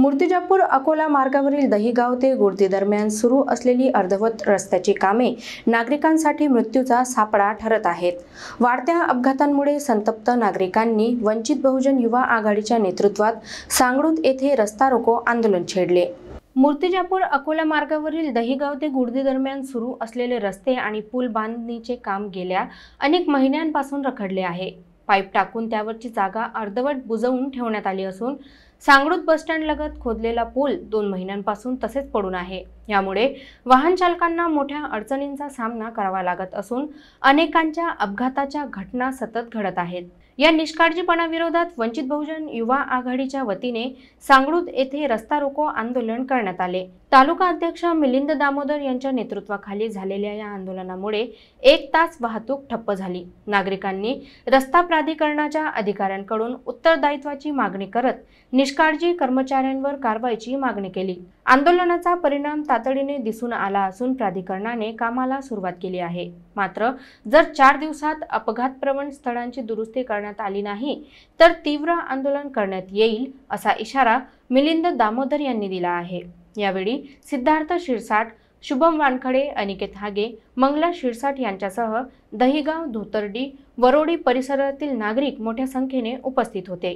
मूर्तिजापूर अकोला मार्गावरील दहिगाव ते गुर्दी दरम्यान सुरू असलेली अर्धवट रस्त्याची कामे नागरिकांसाठी मृत्यूचा सापळा ठरत आहेत। वाढत्या अपघातांमुळे संतप्त नागरिकांनी वंचित बहुजन युवा आघाडीच्या नेतृत्वात सांगळूत येथे रस्ता रोको आंदोलन छेडले। मूर्तिजापूर अकोला मार्गावरील दहिगाव ते गुर्दी दरम्यान सुरू असलेले रस्ते आणि पूल बांधणीचे काम गेल्या अनेक महिन्यांपासून रखडले आहे। पाईप टाकून त्यावरची जागा अर्धवट बुजवून ठेवण्यात आली असून सांगळूत बस स्टँड लगत खोदलेला पूल 2 महिन्यांपासून तसेच पडून आहे। यामुळे वाहन चालकांना मोठ्या अडचणींचा सामना करावा लागत असून अनेकांच्या अपघाताच्या घटना सतत घडत आहेत। या निष्काळजीपणाविरोधात वंचित बहुजन युवा आघाडीच्या वतीने सांगळूत येथे रस्ता रोको आंदोलन करण्यात आले। तालुका अध्यक्ष मिलिंद दामोदर यांच्या नेतृत्वाखाली झालेल्या या आंदोलनामुळे 1 तास वाहतूक ठप्प झाली। नागरिकांनी रस्ता प्राधिकरणाच्या अधिकाऱ्यांकडून उत्तरदायित्वाची मागणी करत निष्काळजी कर्मचाऱ्यांवर कारवाईची मागणी केली। आंदोलनाचा परिणाम तातडीने दिसून आला असून प्राधिकरणाने कामाला सुरुवात केली आहे। मात्र जर 4 दिवसात अपघात प्रवण स्थळांची दुरुस्ती करण्यात आली नाही तर तीव्र आंदोलन करण्यात येईल असा इशारा मिलिंद दामोदर यांनी दिला आहे। यावेळी सिद्धार्थ शिरसाट, शुभम वानखडे, अनिकेत हागे, मंगला शिरसाट यांच्यासह दहिगाव, धोतर्डी, वरोडी परिसरातील नागरिक मोठ्या संख्येने उपस्थित होते।